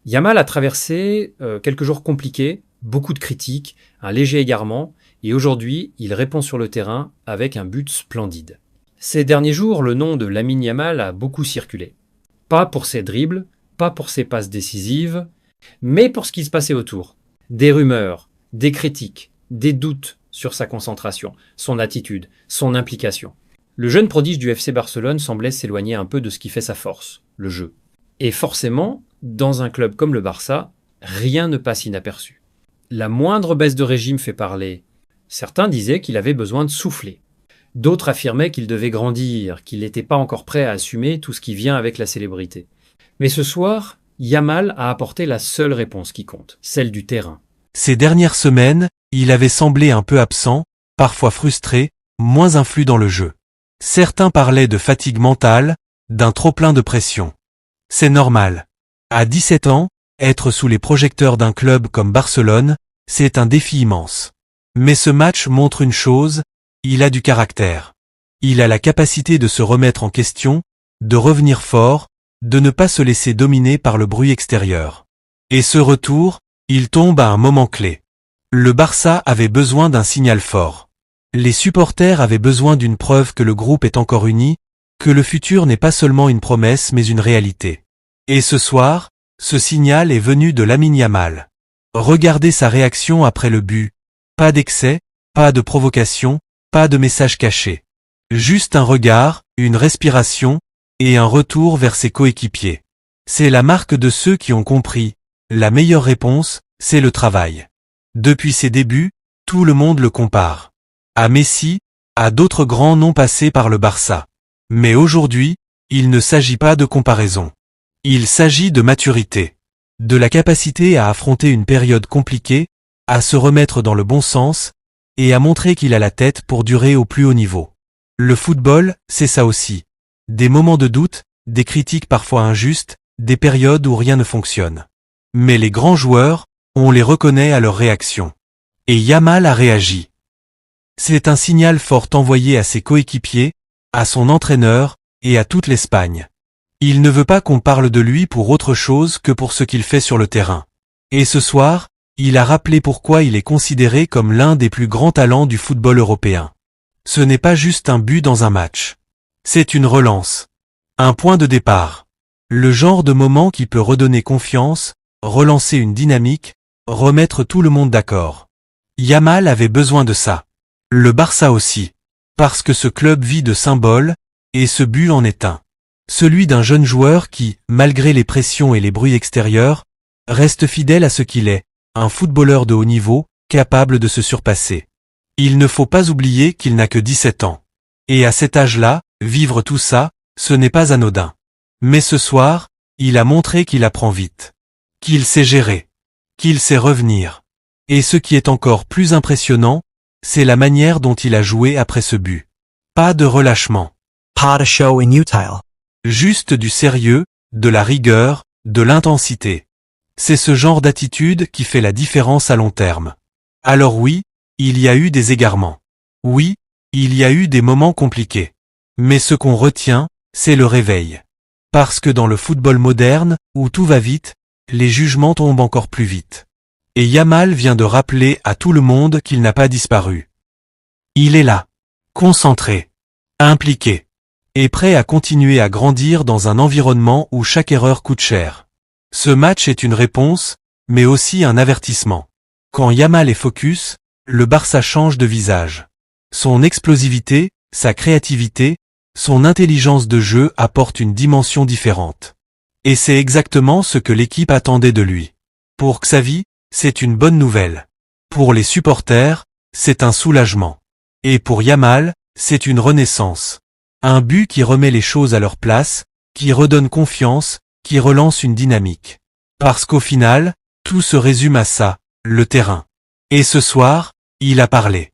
Yamal a traversé quelques jours compliqués, beaucoup de critiques, un léger égarement, et aujourd'hui, il répond sur le terrain avec un but splendide. Ces derniers jours, le nom de Lamine Yamal a beaucoup circulé. Pas pour ses dribbles, pas pour ses passes décisives, mais pour ce qui se passait autour. Des rumeurs, des critiques, des doutes sur sa concentration, son attitude, son implication. Le jeune prodige du FC Barcelone semblait s'éloigner un peu de ce qui fait sa force, le jeu. Et forcément, dans un club comme le Barça, rien ne passe inaperçu. La moindre baisse de régime fait parler. Certains disaient qu'il avait besoin de souffler. D'autres affirmaient qu'il devait grandir, qu'il n'était pas encore prêt à assumer tout ce qui vient avec la célébrité. Mais ce soir, Yamal a apporté la seule réponse qui compte, celle du terrain. Ces dernières semaines, il avait semblé un peu absent, parfois frustré, moins influi dans le jeu. Certains parlaient de fatigue mentale, d'un trop-plein de pression. C'est normal. À 17 ans, être sous les projecteurs d'un club comme Barcelone, c'est un défi immense. Mais ce match montre une chose, il a du caractère. Il a la capacité de se remettre en question, de revenir fort, de ne pas se laisser dominer par le bruit extérieur. Et ce retour, il tombe à un moment clé. Le Barça avait besoin d'un signal fort. Les supporters avaient besoin d'une preuve que le groupe est encore uni, que le futur n'est pas seulement une promesse mais une réalité. Et ce soir, ce signal est venu de Lamine Yamal. Regardez sa réaction après le but. Pas d'excès, pas de provocation, pas de message caché. Juste un regard, une respiration, et un retour vers ses coéquipiers. C'est la marque de ceux qui ont compris. La meilleure réponse, c'est le travail. Depuis ses débuts, tout le monde le compare. À Messi, à d'autres grands noms passés par le Barça. Mais aujourd'hui, il ne s'agit pas de comparaison. Il s'agit de maturité. De la capacité à affronter une période compliquée, à se remettre dans le bon sens, et à montrer qu'il a la tête pour durer au plus haut niveau. Le football, c'est ça aussi. Des moments de doute, des critiques parfois injustes, des périodes où rien ne fonctionne. Mais les grands joueurs, on les reconnaît à leur réaction. Et Yamal a réagi. C'est un signal fort envoyé à ses coéquipiers, à son entraîneur, et à toute l'Espagne. Il ne veut pas qu'on parle de lui pour autre chose que pour ce qu'il fait sur le terrain. Et ce soir, il a rappelé pourquoi il est considéré comme l'un des plus grands talents du football européen. Ce n'est pas juste un but dans un match. C'est une relance. Un point de départ. Le genre de moment qui peut redonner confiance, relancer une dynamique, remettre tout le monde d'accord. Yamal avait besoin de ça. Le Barça aussi. Parce que ce club vit de symboles, et ce but en est un. Celui d'un jeune joueur qui, malgré les pressions et les bruits extérieurs, reste fidèle à ce qu'il est, un footballeur de haut niveau, capable de se surpasser. Il ne faut pas oublier qu'il n'a que 17 ans. Et à cet âge-là, vivre tout ça, ce n'est pas anodin. Mais ce soir, il a montré qu'il apprend vite. Qu'il sait gérer. Qu'il sait revenir. Et ce qui est encore plus impressionnant, c'est la manière dont il a joué après ce but. Pas de relâchement. Pas de show inutile. Juste du sérieux, de la rigueur, de l'intensité. C'est ce genre d'attitude qui fait la différence à long terme. Alors oui, il y a eu des égarements. Oui, il y a eu des moments compliqués. Mais ce qu'on retient, c'est le réveil. Parce que dans le football moderne, où tout va vite, les jugements tombent encore plus vite. Et Yamal vient de rappeler à tout le monde qu'il n'a pas disparu. Il est là, concentré, impliqué, et prêt à continuer à grandir dans un environnement où chaque erreur coûte cher. Ce match est une réponse, mais aussi un avertissement. Quand Yamal est focus, le Barça change de visage. Son explosivité, sa créativité, son intelligence de jeu apportent une dimension différente. Et c'est exactement ce que l'équipe attendait de lui. Pour Xavi, c'est une bonne nouvelle. Pour les supporters, c'est un soulagement. Et pour Yamal, c'est une renaissance. Un but qui remet les choses à leur place, qui redonne confiance, qui relance une dynamique. Parce qu'au final, tout se résume à ça, le terrain. Et ce soir, il a parlé.